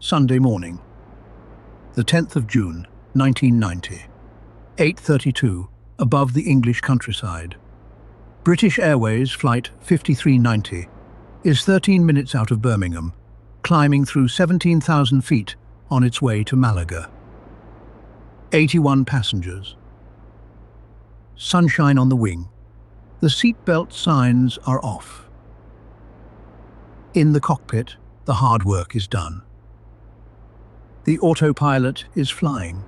Sunday morning, the 10th of June, 1990, 8:32, above the English countryside. British Airways Flight 5390 is 13 minutes out of Birmingham, climbing through 17,000 feet on its way to Malaga. 81 passengers. Sunshine on the wing. The seatbelt signs are off. In the cockpit, the hard work is done. The autopilot is flying.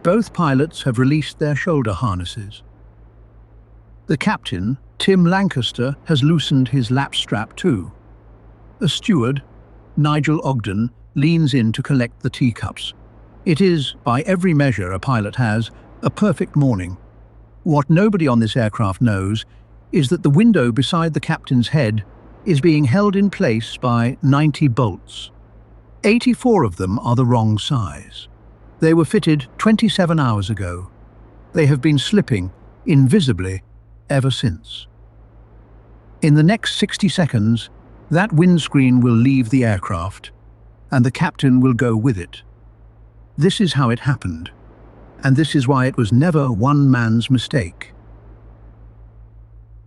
Both pilots have released their shoulder harnesses. The captain, Tim Lancaster, has loosened his lap strap too. A steward, Nigel Ogden, leans in to collect the teacups. It is, by every measure a pilot has, a perfect morning. What nobody on this aircraft knows is that the window beside the captain's head is being held in place by 90 bolts. 84 of them are the wrong size. They were fitted 27 hours ago. They have been slipping, invisibly, ever since. In the next 60 seconds, that windscreen will leave the aircraft, and the captain will go with it. This is how it happened, and this is why it was never one man's mistake.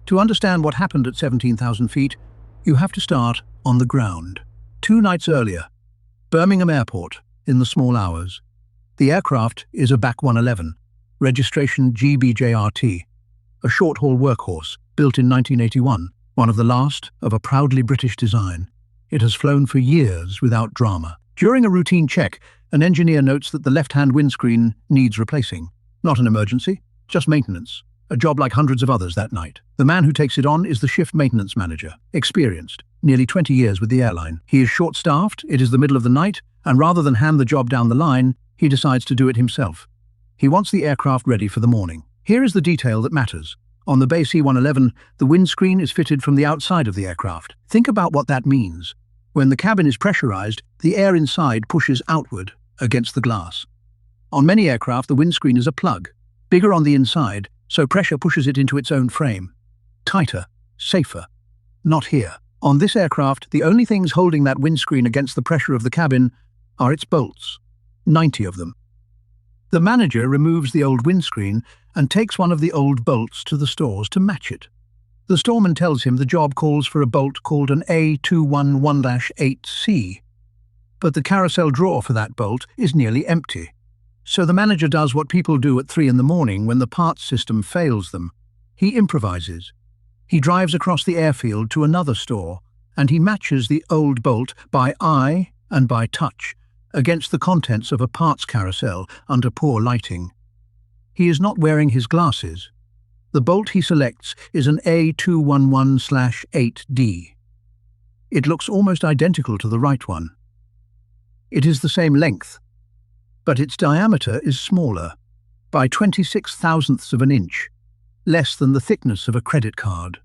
To understand what happened at 17,000 feet, you have to start on the ground. 2 nights earlier, Birmingham Airport, in the small hours. The aircraft is a BAC One-Eleven, registration G-BJRT, a short-haul workhorse built in 1981, one of the last of a proudly British design. It has flown for years without drama. During a routine check, an engineer notes that the left-hand windscreen needs replacing. Not an emergency, just maintenance. A job like hundreds of others that night. The man who takes it on is the shift maintenance manager, experienced, nearly 20 years with the airline. He is short-staffed, it is the middle of the night, and rather than hand the job down the line, he decides to do it himself. He wants the aircraft ready for the morning. Here is the detail that matters. On the BAC One-Eleven, the windscreen is fitted from the outside of the aircraft. Think about what that means. When the cabin is pressurized, the air inside pushes outward against the glass. On many aircraft, the windscreen is a plug, bigger on the inside, so pressure pushes it into its own frame. Tighter, safer. Not here. On this aircraft, the only things holding that windscreen against the pressure of the cabin are its bolts. 90 of them. The manager removes the old windscreen and takes one of the old bolts to the stores to match it. The storeman tells him the job calls for a bolt called an A211-8C, but the carousel drawer for that bolt is nearly empty. So the manager does what people do at 3 in the morning when the parts system fails them. He improvises. He drives across the airfield to another store, and he matches the old bolt by eye and by touch against the contents of a parts carousel under poor lighting. He is not wearing his glasses. The bolt he selects is an A211-8D. It looks almost identical to the right one. It is the same length, but its diameter is smaller, by 26 thousandths of an inch, less than the thickness of a credit card.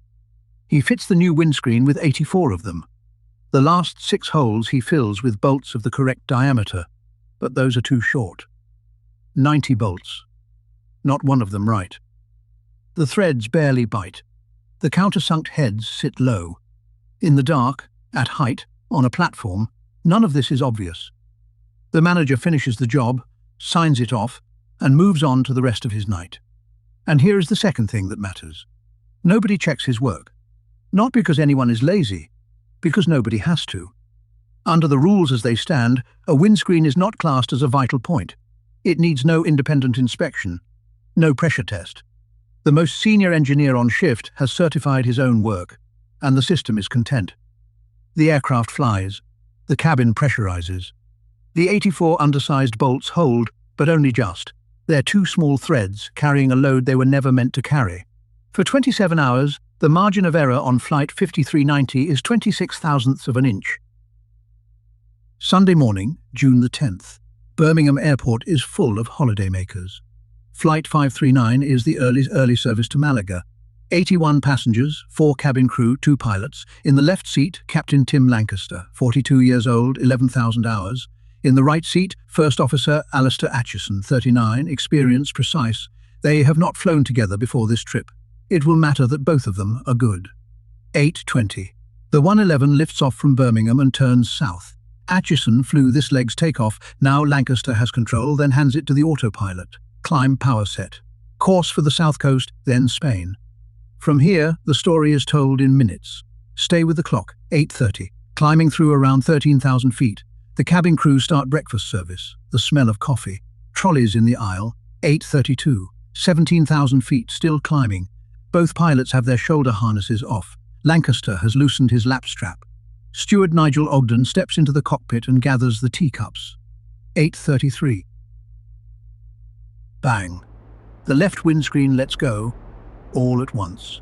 He fits the new windscreen with 84 of them. The last 6 holes he fills with bolts of the correct diameter, but those are too short. 90 bolts. Not one of them right. The threads barely bite. The countersunk heads sit low. In the dark, at height, on a platform, none of this is obvious. The manager finishes the job, signs it off, and moves on to the rest of his night. And here is the second thing that matters. Nobody checks his work. Not because anyone is lazy, because nobody has to. Under the rules as they stand, a windscreen is not classed as a vital point. It needs no independent inspection, no pressure test. The most senior engineer on shift has certified his own work, and the system is content. The aircraft flies. The cabin pressurizes. The 84 undersized bolts hold, but only just. They're 2 small threads carrying a load they were never meant to carry. For 27 hours, the margin of error on Flight 5390 is 26 thousandths of an inch. Sunday morning, June the 10th. Birmingham Airport is full of holidaymakers. Flight 539 is the early service to Malaga. 81 passengers, 4 cabin crew, 2 pilots. In the left seat, Captain Tim Lancaster, 42 years old, 11,000 hours. In the right seat, First Officer Alistair Atchison, 39, experienced, precise. They have not flown together before this trip. It will matter that both of them are good. 8:20. The 111 lifts off from Birmingham and turns south. Atchison flew this leg's takeoff. Now Lancaster has control, then hands it to the autopilot. Climb power set. Course for the south coast, then Spain. From here, the story is told in minutes. Stay with the clock, 8:30. Climbing through around 13,000 feet. The cabin crew start breakfast service. The smell of coffee. Trolleys in the aisle, 8:32. 17,000 feet, still climbing. Both pilots have their shoulder harnesses off. Lancaster has loosened his lap strap. Steward Nigel Ogden steps into the cockpit and gathers the teacups. 8:33. Bang. The left windscreen lets go, all at once.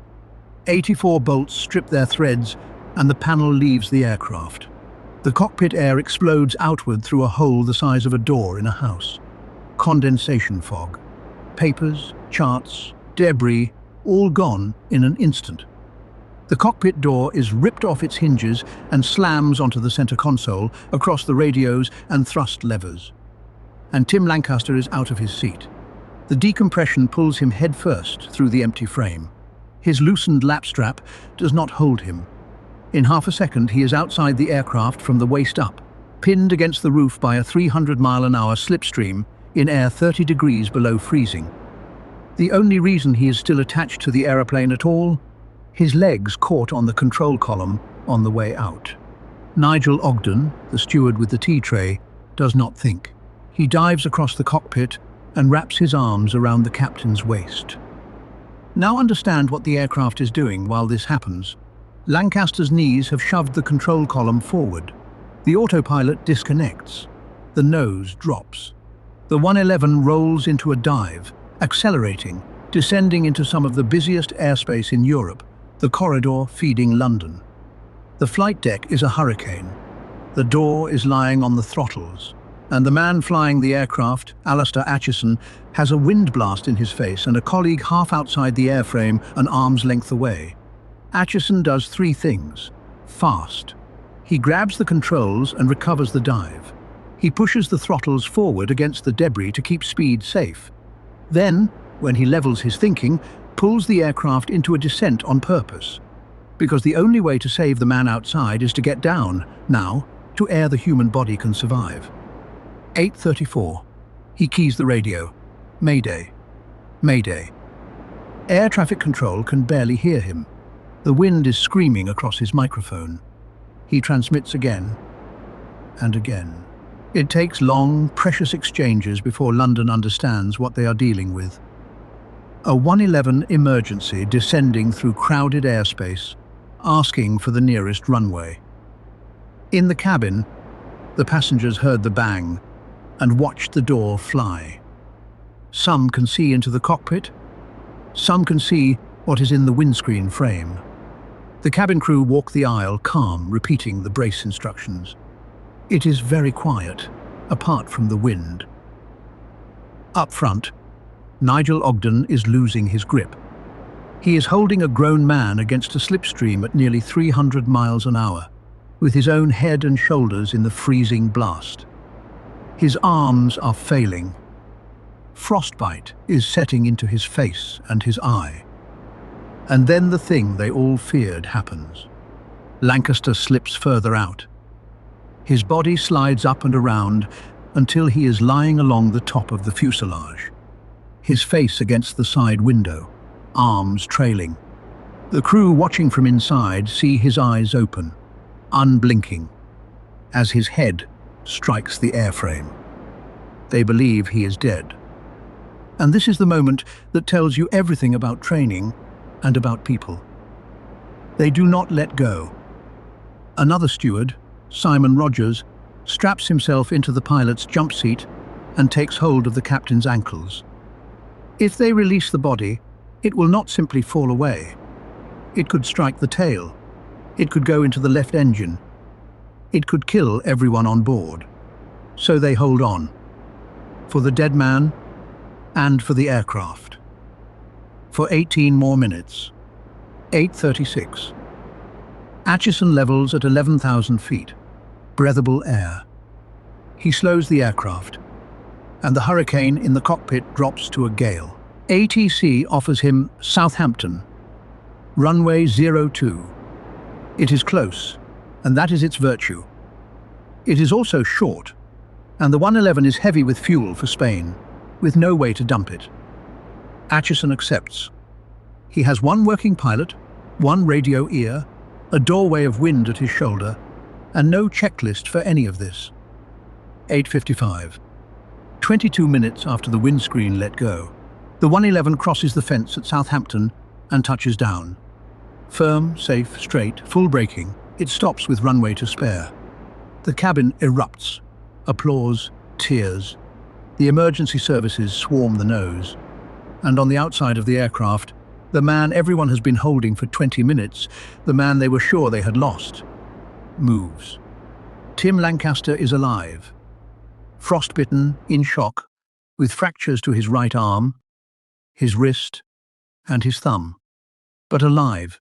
84 bolts strip their threads, and the panel leaves the aircraft. The cockpit air explodes outward through a hole the size of a door in a house. Condensation fog. Papers, charts, debris, all gone in an instant. The cockpit door is ripped off its hinges and slams onto the center console, across the radios and thrust levers. And Tim Lancaster is out of his seat. The decompression pulls him headfirst through the empty frame. His loosened lap strap does not hold him. In half a second, he is outside the aircraft from the waist up, pinned against the roof by a 300-mile-an-hour slipstream in air 30 degrees below freezing. The only reason he is still attached to the aeroplane at all? His legs caught on the control column on the way out. Nigel Ogden, the steward with the tea tray, does not think. He dives across the cockpit and wraps his arms around the captain's waist. Now understand what the aircraft is doing while this happens. Lancaster's knees have shoved the control column forward. The autopilot disconnects. The nose drops. The 111 rolls into a dive, accelerating, descending into some of the busiest airspace in Europe, the corridor feeding London. The flight deck is a hurricane. The door is lying on the throttles, and the man flying the aircraft, Alistair Atchison, has a wind blast in his face and a colleague half outside the airframe, an arm's length away. Atchison does three things. Fast. He grabs the controls and recovers the dive. He pushes the throttles forward against the debris to keep speed safe. Then, when he levels his thinking, pulls the aircraft into a descent on purpose. Because the only way to save the man outside is to get down, now, to air the human body can survive. 8:34. He keys the radio. Mayday. Mayday. Air traffic control can barely hear him. The wind is screaming across his microphone. He transmits again and again. It takes long, precious exchanges before London understands what they are dealing with. A 111 emergency descending through crowded airspace, asking for the nearest runway. In the cabin, the passengers heard the bang and watched the door fly. Some can see into the cockpit. Some can see what is in the windscreen frame. The cabin crew walk the aisle, calm, repeating the brace instructions. It is very quiet, apart from the wind. Up front, Nigel Ogden is losing his grip. He is holding a grown man against a slipstream at nearly 300 miles an hour, with his own head and shoulders in the freezing blast. His arms are failing. Frostbite is setting into his face and his eye. And then the thing they all feared happens. Lancaster slips further out. His body slides up and around until he is lying along the top of the fuselage, his face against the side window, arms trailing. The crew watching from inside see his eyes open, unblinking, as his head strikes the airframe. They believe he is dead. And this is the moment that tells you everything about training and about people. They do not let go. Another steward, Simon Rogers, straps himself into the pilot's jump seat and takes hold of the captain's ankles. If they release the body, it will not simply fall away. It could strike the tail. It could go into the left engine. It could kill everyone on board. So they hold on. For the dead man and for the aircraft. For 18 more minutes. 8:36. Atchison levels at 11,000 feet. Breathable air. He slows the aircraft, and the hurricane in the cockpit drops to a gale. ATC offers him Southampton, runway 02. It is close, and that is its virtue. It is also short, and the 111 is heavy with fuel for Spain, with no way to dump it. Acheson accepts. He has one working pilot, one radio ear, a doorway of wind at his shoulder, and no checklist for any of this. 8:55. 22 minutes after the windscreen let go, the 111 crosses the fence at Southampton and touches down. Firm, safe, straight, full braking, it stops with runway to spare. The cabin erupts. Applause, tears. The emergency services swarm the nose. And on the outside of the aircraft, the man everyone has been holding for 20 minutes, the man they were sure they had lost, moves. Tim Lancaster is alive. Frostbitten, in shock, with fractures to his right arm, his wrist, and his thumb. But alive.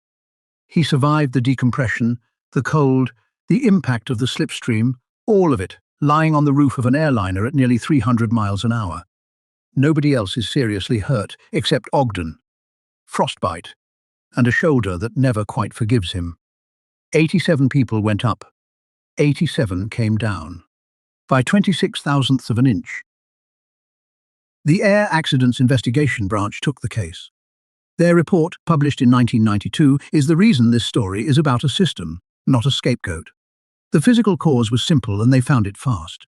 He survived the decompression, the cold, the impact of the slipstream, all of it, lying on the roof of an airliner at nearly 300 miles an hour. Nobody else is seriously hurt, except Ogden. Frostbite, and a shoulder that never quite forgives him. 87 people went up. 87 came down. By 26 thousandths of an inch. The Air Accidents Investigation Branch took the case. Their report, published in 1992, is the reason this story is about a system, not a scapegoat. The physical cause was simple and they found it fast.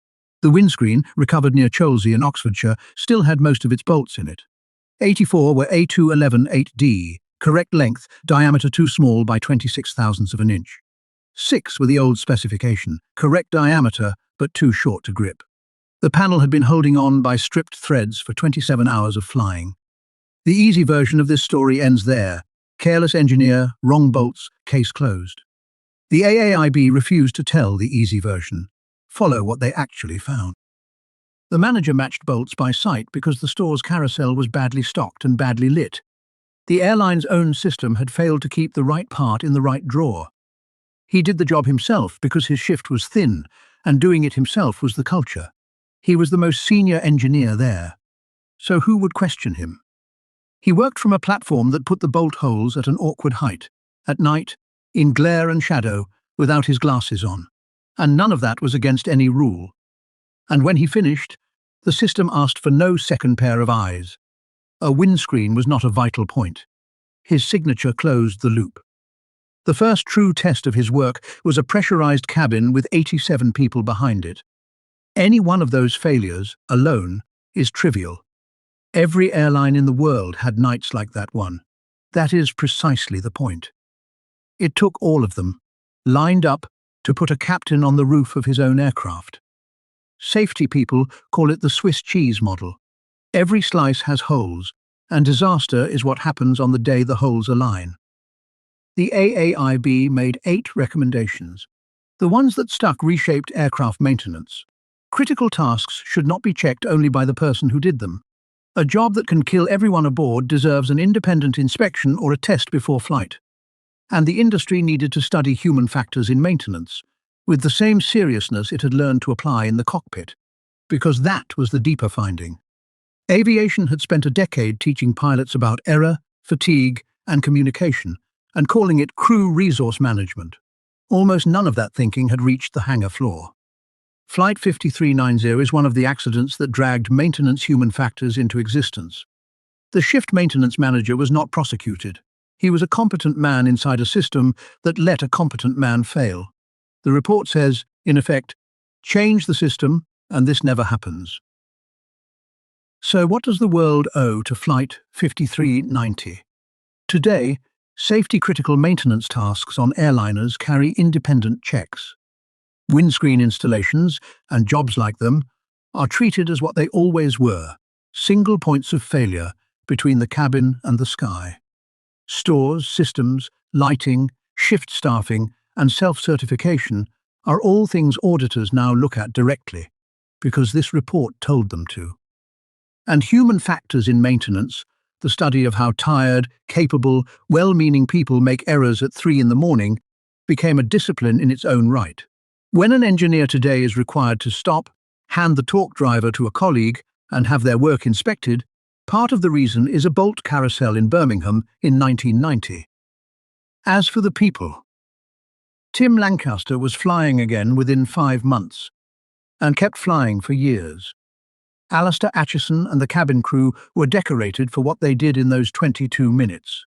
The windscreen, recovered near Cholsey in Oxfordshire, still had most of its bolts in it. 84 were A211 8D, correct length, diameter too small by 26 thousandths of an inch. 6 were the old specification, correct diameter but too short to grip. The panel had been holding on by stripped threads for 27 hours of flying. The easy version of this story ends there. Careless engineer, wrong bolts, case closed. The AAIB refused to tell the easy version. Follow what they actually found. The manager matched bolts by sight because the store's carousel was badly stocked and badly lit. The airline's own system had failed to keep the right part in the right drawer. He did the job himself because his shift was thin, and doing it himself was the culture. He was the most senior engineer there. So who would question him? He worked from a platform that put the bolt holes at an awkward height, at night, in glare and shadow, without his glasses on. And none of that was against any rule. And when he finished, the system asked for no second pair of eyes. A windscreen was not a vital point. His signature closed the loop. The first true test of his work was a pressurized cabin with 87 people behind it. Any one of those failures, alone, is trivial. Every airline in the world had nights like that one. That is precisely the point. It took all of them, lined up, to put a captain on the roof of his own aircraft. Safety people call it the Swiss cheese model. Every slice has holes, and disaster is what happens on the day the holes align. The AAIB made 8 recommendations. The ones that stuck reshaped aircraft maintenance. Critical tasks should not be checked only by the person who did them. A job that can kill everyone aboard deserves an independent inspection or a test before flight. And the industry needed to study human factors in maintenance, with the same seriousness it had learned to apply in the cockpit, because that was the deeper finding. Aviation had spent a decade teaching pilots about error, fatigue, and communication, and calling it crew resource management. Almost none of that thinking had reached the hangar floor. Flight 5390 is one of the accidents that dragged maintenance human factors into existence. The shift maintenance manager was not prosecuted. He was a competent man inside a system that let a competent man fail. The report says, in effect, change the system and this never happens. So what does the world owe to Flight 5390? Today, safety-critical maintenance tasks on airliners carry independent checks. Windscreen installations, and jobs like them, are treated as what they always were, single points of failure between the cabin and the sky. Stores, systems, lighting, shift staffing, and self-certification are all things auditors now look at directly, because this report told them to. And human factors in maintenance, the study of how tired, capable, well-meaning people make errors at 3 in the morning, became a discipline in its own right. When an engineer today is required to stop, hand the torque driver to a colleague, and have their work inspected, part of the reason is a bolt carousel in Birmingham in 1990. As for the people, Tim Lancaster was flying again within 5 months, and kept flying for years. Alistair Atchison and the cabin crew were decorated for what they did in those 22 minutes.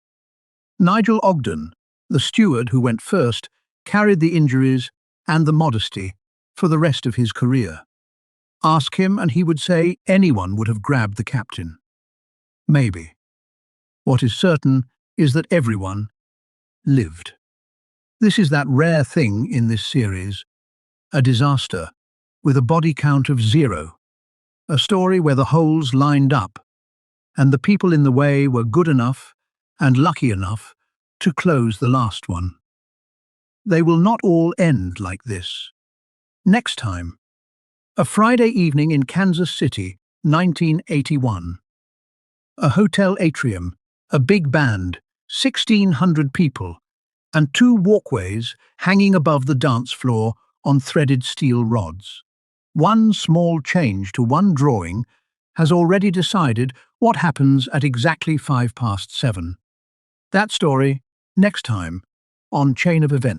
Nigel Ogden, the steward who went first, carried the injuries and the modesty for the rest of his career. Ask him and he would say anyone would have grabbed the captain. Maybe. What is certain is that everyone lived. This is that rare thing in this series, a disaster with a body count of 0, a story where the holes lined up and the people in the way were good enough and lucky enough to close the last one. They will not all end like this. Next time, a Friday evening in Kansas City, 1981. A hotel atrium, a big band, 1,600 people, and 2 walkways hanging above the dance floor on threaded steel rods. One small change to one drawing has already decided what happens at exactly 7:05. That story, next time, on Chain of Events.